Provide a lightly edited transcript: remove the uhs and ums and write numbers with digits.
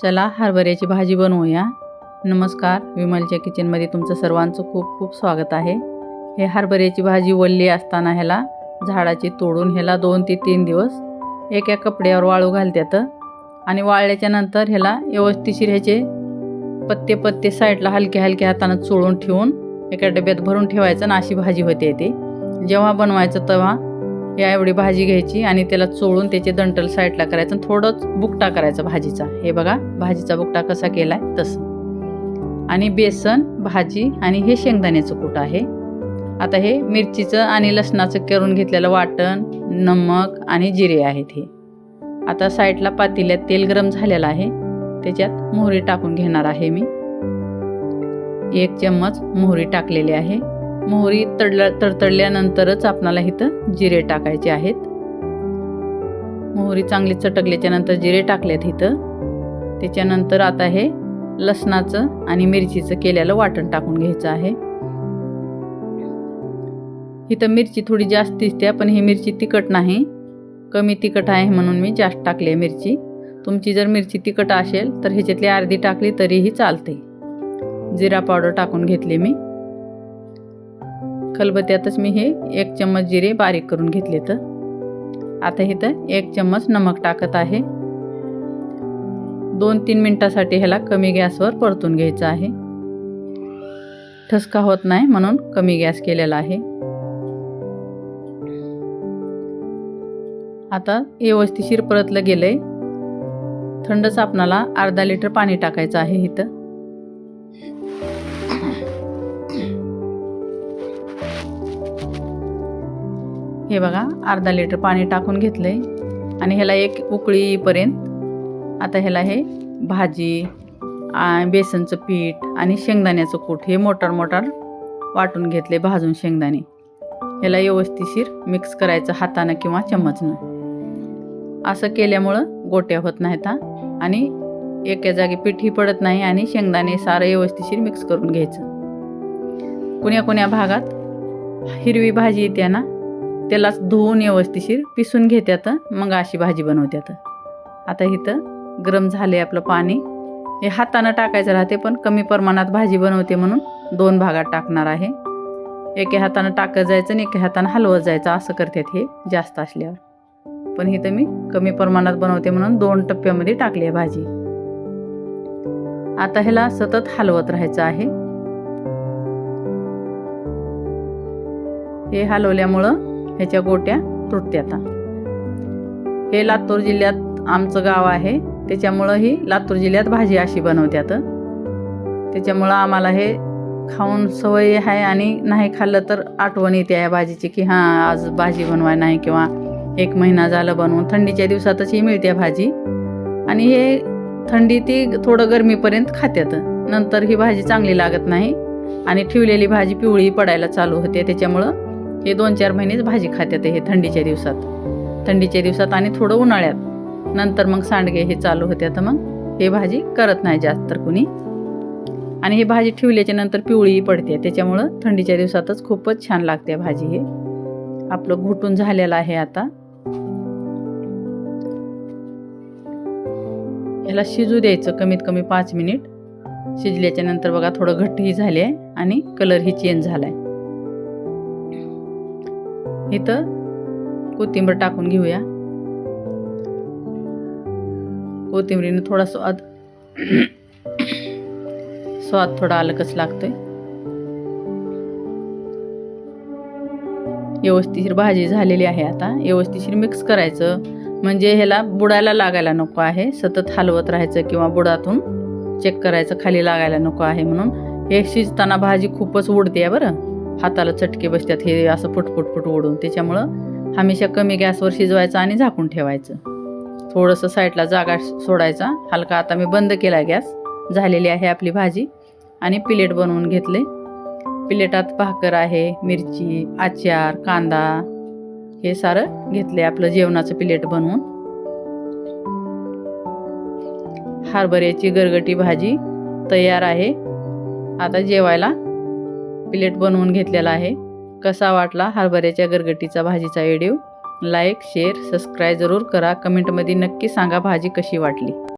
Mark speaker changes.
Speaker 1: चला हरभऱ्याची भाजी बनवूया। नमस्कार, विमलच्या किचनमध्ये तुमचं सर्वांचं खूप खूप स्वागत आहे। हे हरभऱ्याची भाजी वल्ली असताना ह्याला झाडाची तोडून ह्याला 2 ते 3 दिवस एका कपड्यावर वाळू घालतात आणि वाळल्याच्या नंतर ह्याला व्यवस्थित ह्याचे पत्ते पत्ते साईडला हलक्या हलक्या हाताने चोळून ठेवून एका डब्यात भरून ठेवायचं आणि अशी भाजी होते। ते जेव्हा बनवायचं तेव्हा या एवढी भाजी घ्यायची आणि त्याला चोळून त्याचे दंटल साईडला करायचं आणि थोडंच बुकटा करायचा भाजीचा। हे बघा भाजीचा बुकटा कसा केलाय तसं। आणि बेसन, भाजी आणि हे शेंगदाण्याचं कूट आहे। आता हे मिरचीचं आणि लसणाचं करून घेतलेलं वाटण, नमक आणि जिरे आहेत। हे आता साईडला पातेल्यात तेल गरम झालेलं आहे, त्याच्यात मोहरी टाकून घेणार आहे मी। 1 चम्मच मोहरी टाकलेली आहे। मोहरी तडतडल्यानंतरच आपल्याला इथं जिरे टाकायचे आहेत। मोहरी चांगली चटकल्याच्या नंतर जिरे टाकलेत इथं। त्याच्यानंतर आता हे लसणाचं आणि मिरचीचं केलेलं वाटण टाकून घ्यायचं आहे। इथं मिरची थोडी जास्त दिसते, पण ही मिरची तिखट नाही, कमी तिखट आहे म्हणून मी जास्त टाकली आहे मिरची। तुमची जर मिरची तिखट असेल तर ह्याच्यातली अर्धी टाकली तरीही चालते। जिरा पावडर टाकून घेतली मी। खलबत्त्यातच मी हे 1 चम्मच जिरे बारीक करून घेतले। तर आता इथं 1 चम्मच नमक टाकत आहे। 2-3 मिनिटासाठी ह्याला कमी गॅसवर परतून घ्यायचं आहे। ठसका होत नाही म्हणून कमी गॅस केलेला आहे। आता व्यवस्थित परतलं गेलंय। थंडच आपणाला अर्धा लिटर पाणी टाकायचं आहे इथं। हे बघा अर्धा लिटर पाणी टाकून घेतलंय आणि ह्याला एक उकळी येईपर्यंत आता ह्याला हे भाजी, बेसनचं पीठ आणि शेंगदाण्याचं कूट हे मोटार वाटून घेतले, भाजून शेंगदाणे। ह्याला व्यवस्थित मिक्स करायचं हाताने किंवा चम्मचनं। असं केल्यामुळं गोट्या होत नाहीत आणि एका जागी पीठही पडत नाही आणि शेंगदाणे सारं व्यवस्थित मिक्स करून घ्यायचं। कोण्या भागात हिरवी भाजी येते ना, त्यालाच धुवून व्यवस्थित पिसून घेतात, मग अशी भाजी बनवतात। आता इथं गरम झाले आपलं पाणी। हे हाताने टाकायचं राहते, पण कमी प्रमाणात भाजी बनवते म्हणून 2 भागात टाकणार आहे। एका हाताने टाकत जायचं आणि एका हाताने हलवत जायचं, असं करतात हे जास्त असल्यावर। पण इथं मी कमी प्रमाणात बनवते म्हणून 2 टप्प्यामध्ये टाकली आहे भाजी। आता ह्याला सतत हलवत राहायचं आहे। हे हलवल्यामुळं ह्याच्या गोट्या तुटतात। हे लातूर जिल्ह्यात आमचं गाव आहे, त्याच्यामुळं ही लातूर जिल्ह्यात भाजी अशी बनवतात। त्याच्यामुळं आम्हाला हे खाऊन सवय आहे आणि नाही खाल्लं तर आठवण येते या भाजीची की हां आज भाजी बनवाय नाही, किंवा 1 महिना झालं बनवून। थंडीच्या दिवसातच ही मिळते भाजी आणि हे थंडी ती थोडं गरमीपर्यंत खात्यात, नंतर ही भाजी चांगली लागत नाही आणि ठेवलेली भाजी पिवळी पडायला चालू होते। त्याच्यामुळं हे 2-4 महिनेच भाजी खात्यात हे थंडीच्या दिवसात आणि थोडं उन्हाळ्यात। नंतर मग सांडगे हे चालू होते, तर मग हे भाजी करत नाही जास्त तर कुणी। आणि ही भाजी ठेवल्याच्या नंतर पिवळी पडते, त्याच्यामुळं थंडीच्या दिवसातच खूपच छान लागते भाजी। हे आपलं घुटून झालेलं आहे। आता याला शिजू द्यायचं कमीत कमी 5 मिनिट। शिजल्याच्या नंतर बघा थोडं घट्टही झाले आणि कलरही चेंज झालाय। इथं कोथिंबीर टाकून घेऊया। कोथिंबीरीने थोडा स्वाद थोडा अलगच लागतोय। व्यवस्थित भाजी झालेली आहे। आता व्यवस्थित मिक्स करायचं, म्हणजे ह्याला बुडायला लागायला नको आहे। सतत हलवत राहायचं किंवा बुडातून चेक करायचं खाली लागायला नको आहे म्हणून। हे शिजताना भाजी खूपच उडते बरं, हाताला चटके बसतात हे असं फुट ओढून। त्याच्यामुळं हमेशा कमी गॅसवर शिजवायचं आणि झाकून ठेवायचं। थोडंसं साईडला जागा सोडायचा हलका। आता मी बंद केला गॅस। झालेली आहे आपली भाजी आणि प्लेट बनवून घेतले। प्लेटात भाकर आहे, मिरची, आचार, कांदा हे सारं घेतले आपलं जेवणाचं प्लेट बनवून। हरभऱ्याची गरगटी भाजी तयार आहे। आता जेवायला प्लेट बनवून घेतलेला आहे। कसा वाटला हरभऱ्याच्या गरगटीचा भाजीचा व्हिडिओ? लाईक, शेअर, सबस्क्राईब जरूर करा। कमेंटमध्ये नक्की सांगा भाजी कशी वाटली।